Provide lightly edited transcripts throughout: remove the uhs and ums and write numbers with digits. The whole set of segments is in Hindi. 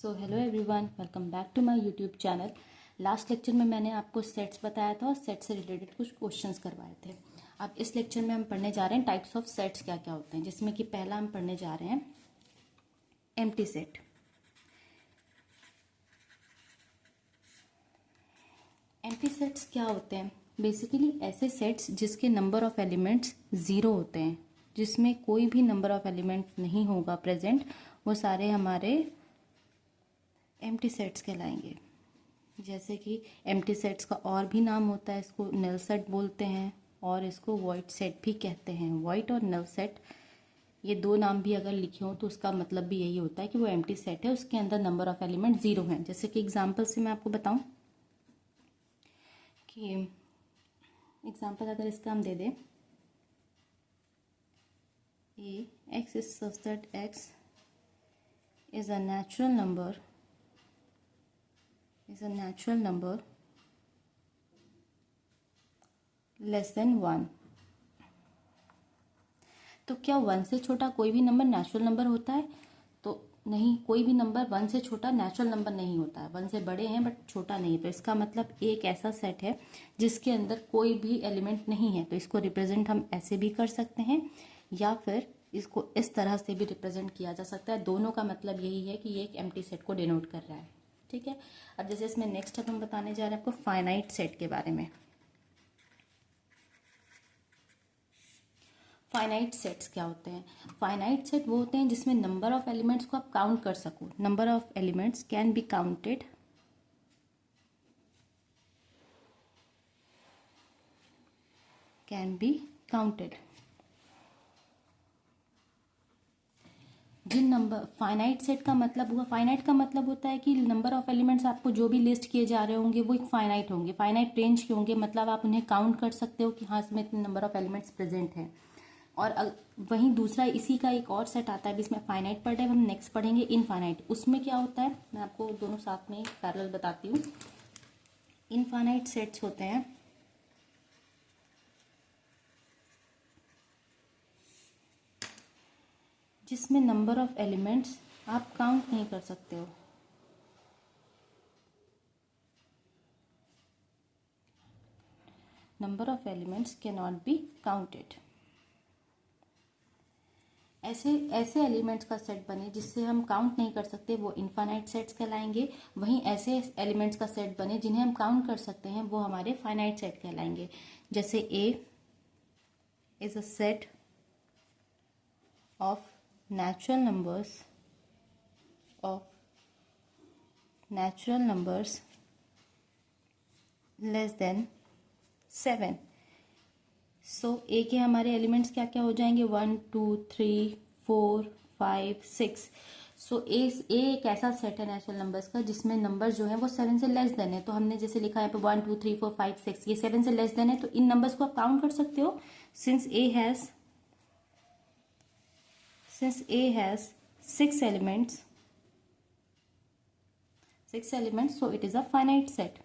So hello everyone, welcome back to my YouTube channel. Last lecture में मैंने आपको सेट्स बताया था और सेट से रिलेटेड कुछ क्वेश्चंस करवाए थे। अब इस लेक्चर में हम पढ़ने जा रहे हैं टाइप्स ऑफ सेट्स क्या क्या होते हैं, जिसमें कि पहला हम पढ़ने जा रहे हैं एम्प्टी सेट। एम्प्टी सेट्स क्या होते हैं? बेसिकली ऐसे सेट्स जिसके नंबर ऑफ एलिमेंट्स ज़ीरो होते हैं, जिसमें कोई भी नंबर ऑफ एलिमेंट नहीं होगा प्रेजेंट, वो सारे हमारे एम्प्टी सेट्स कहलाएंगे। जैसे कि एम्प्टी सेट्स का और भी नाम होता है, इसको नल सेट बोलते हैं और इसको वॉइड सेट भी कहते हैं। वॉइड और नल सेट, ये दो नाम भी अगर लिखे हो तो उसका मतलब भी यही होता है कि वो एम्प्टी सेट है, उसके अंदर नंबर ऑफ एलिमेंट ज़ीरो हैं। जैसे कि एग्जांपल से मैं आपको बताऊं कि एग्जांपल अगर इसका हम दे दें A x is such that x is a natural number less than 1। तो क्या 1 से छोटा कोई भी नंबर नेचुरल नंबर होता है? तो नहीं, कोई भी नंबर 1 से छोटा नेचुरल नंबर नहीं होता है। 1 से बड़े हैं बट छोटा नहीं। तो इसका मतलब एक ऐसा सेट है जिसके अंदर कोई भी एलिमेंट नहीं है। तो इसको रिप्रेजेंट हम ऐसे भी कर सकते हैं या फिर इसको इस तरह से भी रिप्रेजेंट किया जा सकता है। दोनों का मतलब यही है कि ये एक एम्प्टी सेट को डिनोट कर रहा है। ठीक है। अब जैसे इसमें नेक्स्ट अब हम बताने जा रहे हैं आपको फाइनाइट सेट के बारे में। फाइनाइट सेट्स क्या होते हैं? फाइनाइट सेट वो होते हैं जिसमें नंबर ऑफ एलिमेंट्स को आप काउंट कर सको। Number of elements can be counted, जिन नंबर फाइनाइट सेट का मतलब हुआ, फाइनाइट का मतलब होता है कि नंबर ऑफ एलिमेंट्स आपको जो भी लिस्ट किए जा रहे होंगे वो एक फाइनाइट होंगे, फाइनाइट रेंज के होंगे। मतलब आप उन्हें काउंट कर सकते हो कि हाँ इसमें इतने नंबर ऑफ एलिमेंट्स प्रेजेंट हैं। और वहीं दूसरा इसी का एक और सेट आता है, जिसमें फाइनाइट पढ़ रहे हैं, हम नेक्स्ट पढ़ेंगे इनफाइनाइट। उसमें क्या होता है मैं आपको दोनों साथ में पैरेलल बताती हूँ। इनफाइनाइट सेट्स होते हैं जिसमें नंबर ऑफ एलिमेंट्स आप काउंट नहीं कर सकते हो। Number of elements can not be counted. ऐसे एलिमेंट्स का सेट बने जिससे हम काउंट नहीं कर सकते, वो इनफाइनाइट सेट्स कहलाएंगे। वहीं ऐसे एलिमेंट्स का सेट बने जिन्हें हम काउंट कर सकते हैं, वो हमारे फाइनाइट सेट कहलाएंगे। जैसे A is a set of natural numbers less than 7। So A के हमारे एलिमेंट्स क्या क्या हो जाएंगे? 1 2 3 4 5 6। सो ए एक ऐसा सेट है नेचुरल नंबर्स का जिसमें नंबर जो है वो 7 से लेस देन है। तो हमने जैसे लिखा है 1 2 3 4 5 6, ये 7 से लेस देन है। तो इन नंबर्स को आप काउंट कर सकते हो। Since A has 6 elements, so it is a finite set.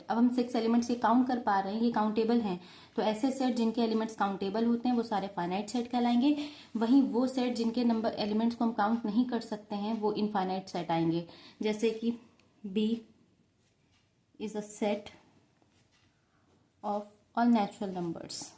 अब हम 6 एलिमेंट्स ये काउंट कर पा रहे हैं, ये काउंटेबल हैं। तो ऐसे सेट जिनके एलिमेंट्स काउंटेबल होते हैं वो सारे फाइनाइट सेट कहलाएंगे। वहीं वो सेट जिनके नंबर एलिमेंट्स को हम काउंट नहीं कर सकते हैं वो इनफाइनाइट सेट आएंगे। जैसे कि B is a set of all natural numbers.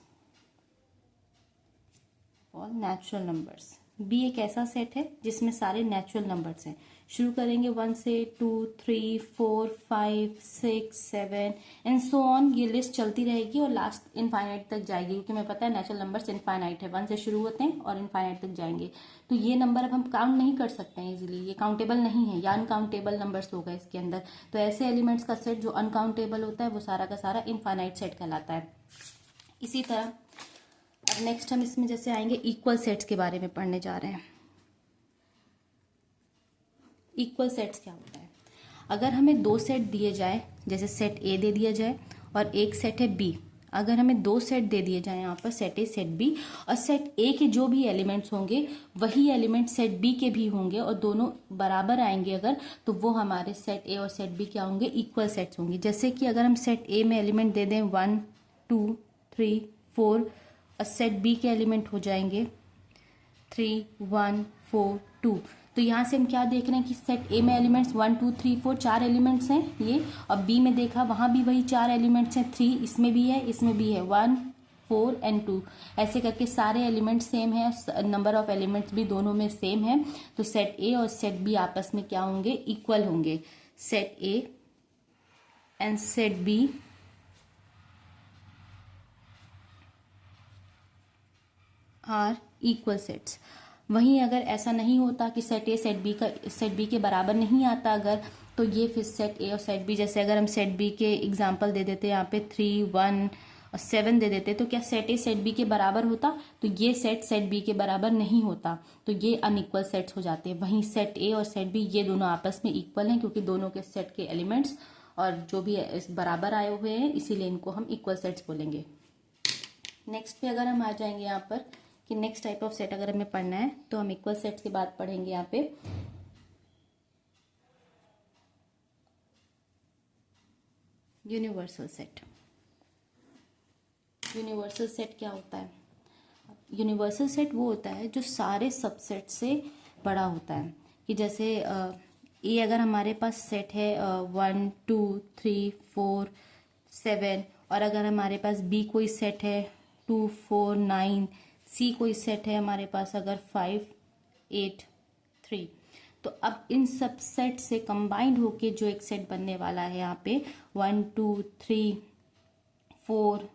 B एक ऐसा सेट है जिसमें सारे नेचुरल नंबर्स हैं। शुरू करेंगे 1 से 2 3 4 5 6 7 एंड सो ऑन। ये लिस्ट चलती रहेगी और लास्ट इनफाइनाइट तक जाएगी, क्योंकि मैं पता है नेचुरल नंबर्स इनफाइनाइट है, 1 से शुरू होते हैं और इनफाइनाइट तक जाएंगे। तो ये नंबर अब हम काउंट नहीं कर सकते हैं इजीली, ये काउंटेबल नहीं है या अनकाउंटेबल नंबर्स होगा इसके अंदर। तो ऐसे एलिमेंट्स का सेट जो अनकाउंटेबल होता है वो सारा का सारा इनफाइनाइट सेट कहलाता है। इसी तरह अब नेक्स्ट हम इसमें जैसे आएंगे इक्वल सेट्स के बारे में पढ़ने जा रहे हैं। इक्वल सेट्स क्या होता है? अगर हमें दो सेट दिए जाए, जैसे सेट ए दे दिया जाए और एक सेट है बी। अगर हमें दो सेट दे दिए जाए यहाँ पर, सेट ए सेट बी, और सेट ए के जो भी एलिमेंट्स होंगे वही एलिमेंट सेट बी के भी होंगे और दोनों बराबर आएंगे अगर, तो वो हमारे सेट ए और सेट बी क्या होंगे? इक्वल सेट्स होंगे। जैसे कि अगर हम सेट ए में एलिमेंट दे दें 1 2 3 4 और सेट बी के एलिमेंट हो जाएंगे 3 1 4 2। तो यहाँ से हम क्या देख रहे हैं कि सेट ए में एलिमेंट्स 1 2 3 4 4 एलिमेंट्स हैं ये, और बी में देखा वहाँ भी वही 4 एलिमेंट्स हैं, 3 इसमें भी है, इसमें भी है, 1 4 एंड 2, ऐसे करके सारे एलिमेंट्स सेम है, नंबर ऑफ एलिमेंट्स भी दोनों में सेम है। तो सेट ए और सेट बी आपस में क्या होंगे, इक्वल होंगे। Set A and set B are equal sets. वहीं अगर ऐसा नहीं होता कि सेट ए सेट बी के बराबर नहीं आता अगर, तो ये फिर सेट ए और सेट बी, जैसे अगर हम सेट बी के एग्जांपल दे देते यहाँ पे 3 1 और 7 दे देते, तो क्या सेट ए सेट बी के बराबर होता? तो ये सेट सेट बी के बराबर नहीं होता, तो ये अनइक्वल सेट्स हो जाते हैं। वहीं सेट ए और सेट बी ये दोनों आपस में इक्वल हैं, क्योंकि दोनों के सेट के एलिमेंट्स और जो भी इस बराबर आए हुए हैं, इसीलिए इनको हम इक्वल सेट्स बोलेंगे। नेक्स्ट पे अगर हम आ जाएंगे यहाँ पर कि नेक्स्ट टाइप ऑफ सेट अगर हमें पढ़ना है, तो हम इक्वल सेट्स के बाद पढ़ेंगे यहाँ पे यूनिवर्सल सेट। यूनिवर्सल सेट क्या होता है? यूनिवर्सल सेट वो होता है जो सारे सबसेट से बड़ा होता है। कि जैसे ए अगर हमारे पास सेट है 1 2 3 4 7, और अगर हमारे पास बी कोई सेट है 2 4 9, सी कोई सेट है हमारे पास अगर 5 8 3, तो अब इन सब सेट से कंबाइंड होके जो एक सेट बनने वाला है यहाँ पे 1 2 3 4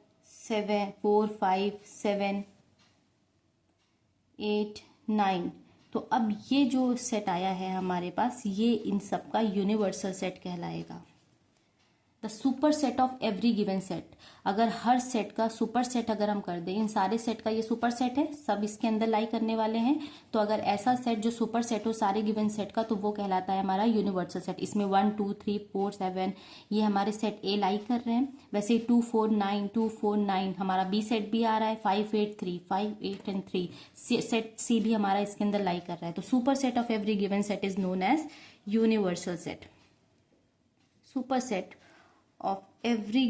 5 7 8 9, तो अब ये जो सेट आया है हमारे पास, ये इन सब का यूनिवर्सल सेट कहलाएगा। The super set of every given set. अगर हर सेट का सुपर सेट अगर हम कर दें, इन सारे सेट का ये सुपर सेट है, सब इसके अंदर लाई करने वाले हैं, तो अगर ऐसा सेट जो सुपर सेट हो सारे गिवन सेट का, तो वो कहलाता है हमारा यूनिवर्सल सेट। इसमें 1 2 3 4 7 ये हमारे सेट ए लाई कर रहे हैं, वैसे ही 2 4 9 हमारा बी सेट भी आ रहा है, 5 8 3 5 8 एंड 3 सेट सी भी हमारा इसके अंदर लाई कर रहा है। तो super set of every given set is known as universal set. Super set of every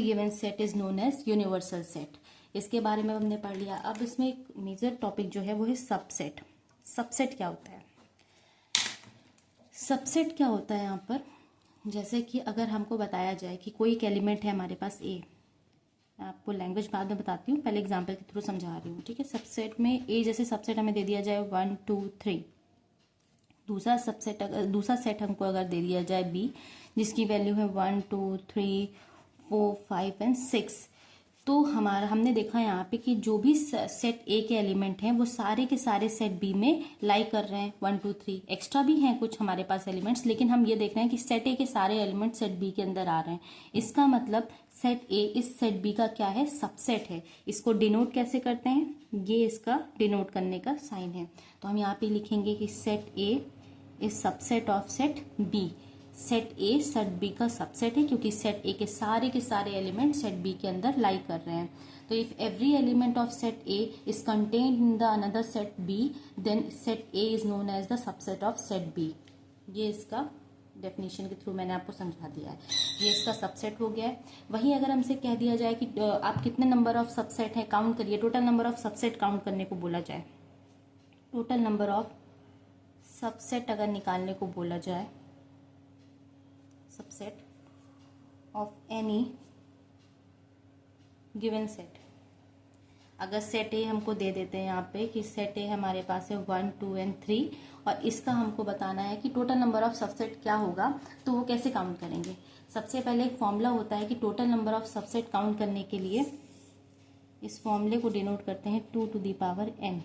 given set is known as universal set। इसके बारे में हमने पढ़ लिया। अब इसमें एक मेजर टॉपिक जो है वो है सबसेट। सबसेट क्या होता है? सबसेट क्या होता है यहाँ पर, जैसे कि अगर हमको बताया जाए कि कोई एक एलिमेंट है हमारे पास ए, आपको लैंग्वेज बाद में बताती हूँ, पहले एग्जाम्पल के थ्रू समझा रही हूँ, ठीक है। सबसेट में ए जैसे सबसेट हमें दे दिया जाए 1 2 3, दूसरा सेट हमको अगर दे दिया जाए बी, जिसकी वैल्यू है 1 2 3 4 5 एंड 6, तो हमने देखा यहाँ पे कि जो भी सेट ए के एलिमेंट हैं वो सारे के सारे सेट बी में लाई कर रहे हैं। 1 2 3 एक्स्ट्रा भी हैं कुछ हमारे पास एलिमेंट्स, लेकिन हम ये देख रहे हैं कि सेट ए के सारे एलिमेंट सेट बी के अंदर आ रहे हैं। इसका मतलब सेट ए इस सेट बी का क्या है, सबसेट है। इसको डिनोट कैसे करते हैं, ये इसका डिनोट करने का साइन है। तो हम यहाँ पे लिखेंगे कि set A is subset of set B. Set A set B का सबसेट है, क्योंकि सेट ए के सारे एलिमेंट सेट बी के अंदर लाई कर रहे हैं। तो if every element of set A is contained in the another set B, then set A is known as the subset of set B. ये इसका डेफिनेशन के थ्रू मैंने आपको समझा दिया है, ये इसका सबसेट हो गया है। वहीं अगर हमसे कह दिया जाए कि आप कितने नंबर ऑफ सबसेट है काउंट करिए, total number of subset count करने को बोला जाए, टोटल नंबर ऑफ सबसेट अगर निकालने को बोला जाए, subset of any given set, अगर सेट ए हमको दे देते हैं यहाँ पे कि सेट ए हमारे पास है 1 2 एंड 3, और इसका हमको बताना है कि टोटल नंबर ऑफ सबसेट क्या होगा, तो वो कैसे काउंट करेंगे। सबसे पहले एक फॉर्मूला होता है कि total number of subset count करने के लिए इस फॉर्मूले को डिनोट करते हैं 2 टू द पावर n।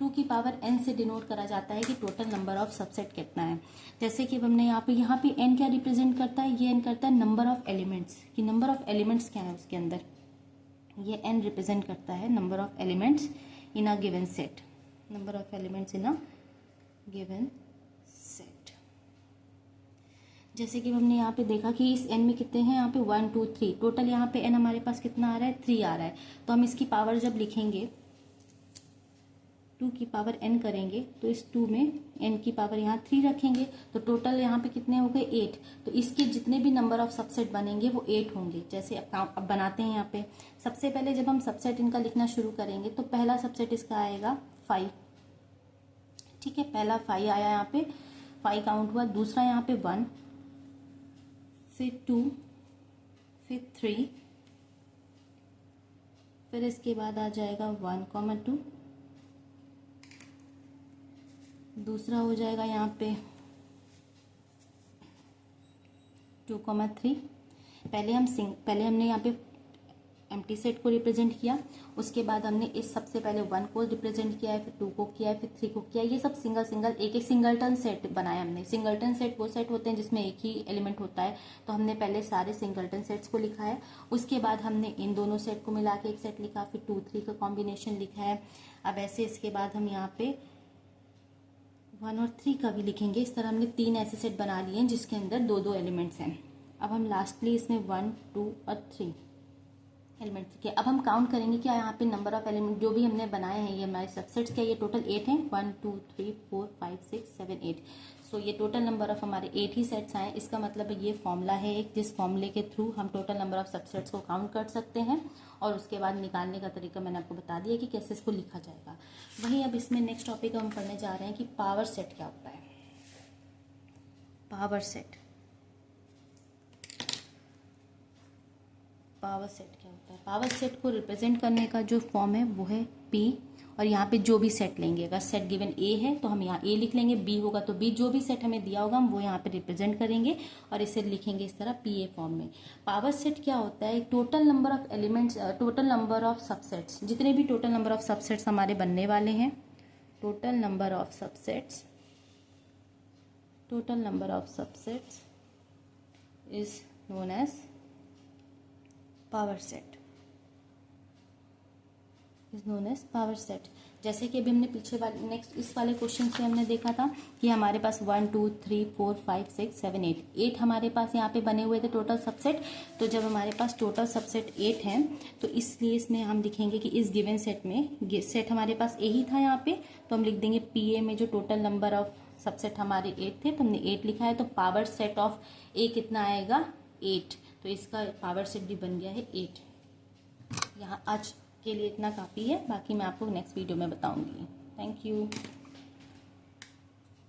2 की पावर n से डिनोट करा जाता है कि टोटल नंबर ऑफ सबसेट कितना है। जैसे कि हमने यहाँ पे n क्या रिप्रेजेंट करता है, ये n करता है नंबर ऑफ एलिमेंट्स, कि नंबर ऑफ एलिमेंट्स क्या है उसके अंदर, ये n रिप्रेजेंट करता है number of elements in a given set, number of elements in a given set. जैसे कि हमने यहाँ पे देखा कि इस n में कितने हैं, यहाँ पे 1 2 3, टोटल यहाँ पे n हमारे पास कितना आ रहा है, 3 आ रहा है। तो हम इसकी पावर जब लिखेंगे 2 की पावर n करेंगे तो इस 2 में n की पावर यहाँ 3 रखेंगे तो टोटल यहाँ पे कितने हो गए 8। तो इसके जितने भी नंबर ऑफ सबसेट बनेंगे वो 8 होंगे। जैसे अब बनाते हैं यहाँ पे। सबसे पहले जब हम सबसेट इनका लिखना शुरू करेंगे तो पहला सबसेट इसका आएगा 5। ठीक है, पहला 5 आया, यहाँ पे 5 काउंट हुआ। दूसरा यहाँ पे 1, फिर 2, फिर 3, फिर इसके बाद आ जाएगा 1, 2, दूसरा हो जाएगा यहाँ पे 2, 3। पहले हमने यहाँ पे एम्प्टी सेट को रिप्रेजेंट किया, उसके बाद हमने इस सबसे पहले 1 को रिप्रेजेंट किया है, फिर 2 को किया है, फिर 3 को किया है। ये सब सिंगल एक सिंगलटन सेट बनाया हमने। सिंगलटन सेट वो सेट होते हैं जिसमें एक ही एलिमेंट होता है, तो हमने पहले सारे सिंगलटन सेट्स को लिखा है। उसके बाद हमने इन दोनों सेट को मिला के एक सेट लिखा, फिर 2, 3 का कॉम्बिनेशन लिखा है। अब ऐसे इसके बाद हम यहाँ पे 1 और 3 का भी लिखेंगे। इस तरह हमने 3 ऐसे सेट बना लिए हैं जिसके अंदर 2 एलिमेंट्स हैं। अब हम लास्टली इसमें 1, 2 और 3 एलिमेंट के अब हम काउंट करेंगे क्या यहाँ पे नंबर ऑफ एलिमेंट जो भी हमने बनाए हैं, ये हमारे सबसेट्स क्या, ये टोटल 8 हैं। 1, 2, 3, 4, 5, 6, 7, 8। सो ये टोटल नंबर ऑफ हमारे 8 ही सेट्स आए। इसका मतलब ये फॉर्मूला है एक, जिस फॉर्मूले के थ्रू हम टोटल नंबर ऑफ सबसेट्स को काउंट कर सकते हैं। और उसके बाद निकालने का तरीका मैंने आपको बता दिया कि कैसे इसको लिखा जाएगा। वहीं अब इसमें नेक्स्ट टॉपिक हम पढ़ने जा रहे हैं कि पावर सेट क्या होता है। पावर सेट क्या होता है? पावर सेट को रिप्रेजेंट करने का जो फॉर्म है वो है P, और यहाँ पे जो भी सेट लेंगे, अगर सेट गिवन A है तो हम यहाँ A लिख लेंगे, B होगा तो B, जो भी सेट हमें दिया होगा हम वो यहाँ पे रिप्रेजेंट करेंगे और इसे लिखेंगे इस तरह PA फॉर्म में। पावर सेट क्या होता है? Total number of elements, total number of subsets, जितने भी टोटल नंबर ऑफ सबसेट्स हमारे बनने वाले हैं, total number of subsets is known as power set, जैसे कि अभी हमने पीछे वाले नेक्स्ट इस वाले क्वेश्चन से हमने देखा था कि हमारे पास 1, 2, 3, 4, 5, 6, 7, 8 हमारे पास यहाँ पे बने हुए थे टोटल सबसेट। तो जब हमारे पास टोटल सबसेट 8 हैं तो इसलिए इसमें हम लिखेंगे कि इस गिवन सेट में सेट हमारे पास A ही था यहाँ पे, तो हम लिख देंगे PA में जो टोटल नंबर ऑफ सबसेट हमारे 8 थे तो हमने 8 लिखा है। तो पावर सेट ऑफ A कितना आएगा? 8। तो इसका पावर सेट भी बन गया है 8। यहाँ आज के लिए इतना काफ़ी है, बाकी मैं आपको नेक्स्ट वीडियो में बताऊंगी। Thank you.